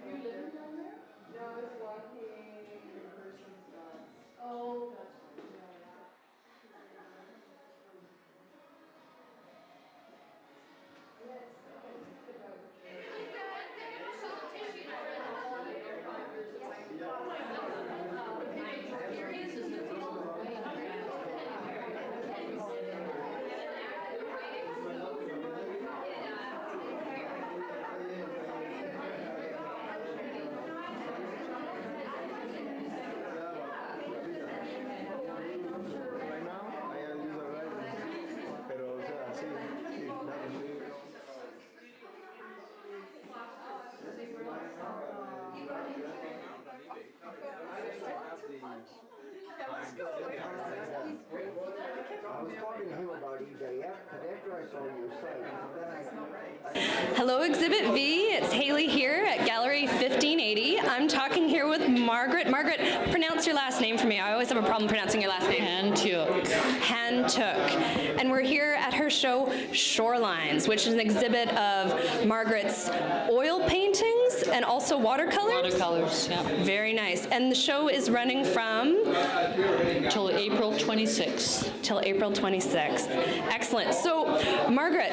You living down there? No, it's walking person's dogs. Oh, gotcha. Right now, I am user right. Pero, o sea, sí, sí, claro, sí. I was talking to him about EJF, because after I saw your site, then Hello Exhibit V, it's Haley here at Gallery 1580. I'm talking here with Margaret. Margaret, pronounce your last name for me. I always have a problem pronouncing your last name. Hantiuk. Hantiuk. And we're here at her show Shorelines, which is an exhibit of Margaret's oil paintings and also watercolors. Watercolors, yeah. Very nice. And the show is running from? Till April 26th. Till April 26th. Excellent. So, Margaret,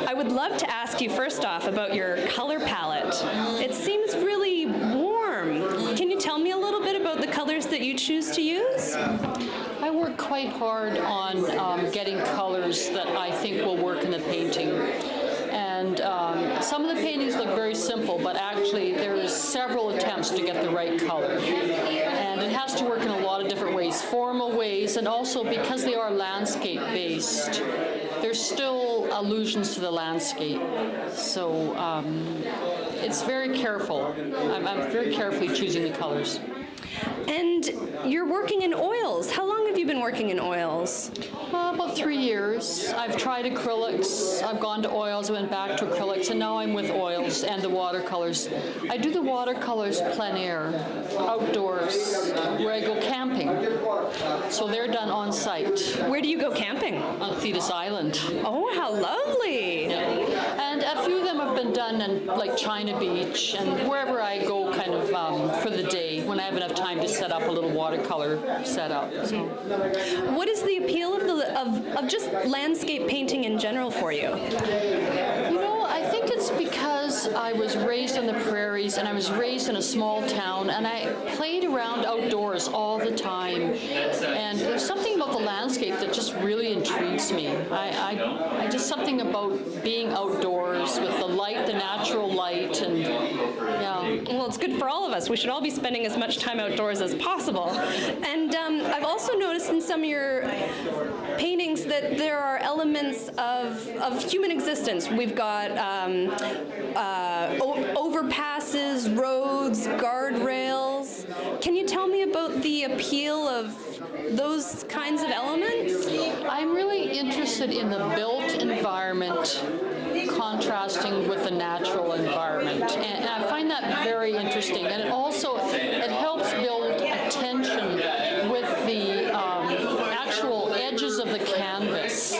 I would love to ask you first off about your color palette. It seems really warm. Can you tell me a little bit about the colors that you choose to use? I work quite hard on getting colors that I think will work in the painting. And some of the paintings look very simple, but actually there's several attempts to get the right color. And it has to work in a lot of different ways, formal ways, and also because they are landscape-based, there's still allusions to the landscape. So it's very careful. I'm very carefully choosing the colors. And you're working in oils. How long have you been working in oils? About 3 years. I've tried acrylics, I've gone to oils, I went back to acrylics, and now I'm with oils and the watercolors. I do the watercolors plein air, outdoors, where I go camping. So they're done on site. Where do you go camping? On Thetis Island. Oh, how lovely. Yeah. And a few of them have been done in like China Beach and wherever I go kind of for the day when I have enough time to set up a little watercolor setup. So. What is the appeal of just landscape painting in general for you? You know, I think it's because I was raised on the prairies and I was raised in a small town and I played around outdoors all the time. And there's something about the landscape that just really intrigues me. I just something about being outdoors with the light, the natural light, and yeah. Well, it's good for all of us. We should all be spending as much time outdoors as possible. And I've also noticed in some of your paintings that there are elements of human existence. We've got overpasses, roads, guardrails. Can you tell me about the appeal of those kinds of elements? I'm really interested in the built environment contrasting with the natural environment, and I find that very interesting. And it also helps build a tension with the actual edges of the canvas.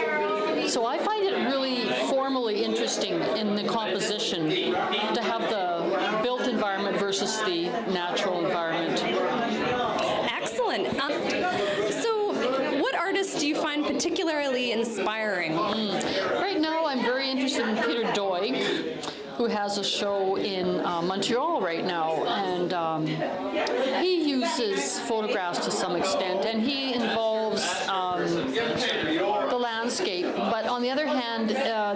So I find it really formally interesting in the composition to have the built environment versus the natural environment. Excellent. So what artists do you find particularly inspiring? Right now I'm very interested in Peter Doig, who has a show in Montreal right now, and he uses photographs to some extent, and he involves the landscape, but on the other hand,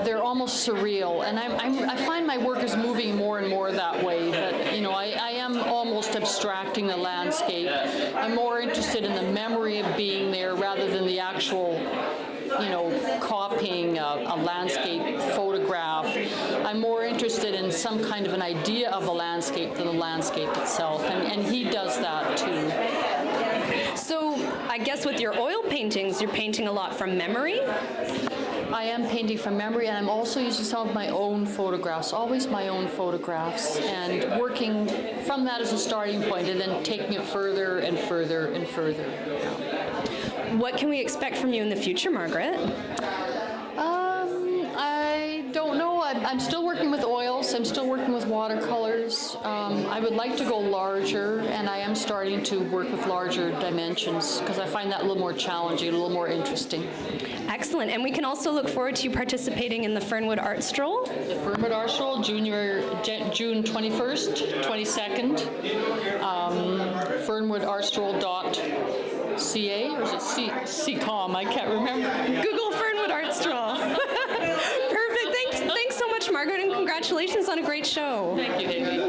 they're almost surreal, and I find my work is moving more and more that way, that, you know, I am almost abstracting the landscape. I'm more interested in the memory of being there rather than the actual, you know, copying a landscape photograph. I'm more interested in some kind of an idea of the landscape than the landscape itself, and he does that too. So I guess with your oil paintings, you're painting a lot from memory? I am painting from memory, and I'm also using some of my own photographs, always my own photographs, and working from that as a starting point and then taking it further and further and further. What can we expect from you in the future, Margaret? I I'm still working with oils. I'm still working with watercolors. I would like to go larger, and I am starting to work with larger dimensions because I find that a little more challenging, a little more interesting. Excellent. And we can also look forward to you participating in the Fernwood Art Stroll. The Fernwood Art Stroll, June 21st, 22nd. FernwoodArtStroll.ca, or is it CCOM? I can't remember. Google Fernwood Art Stroll. Perfect. Thanks so much, Margaret, and congratulations on a great show. Thank you, Haley.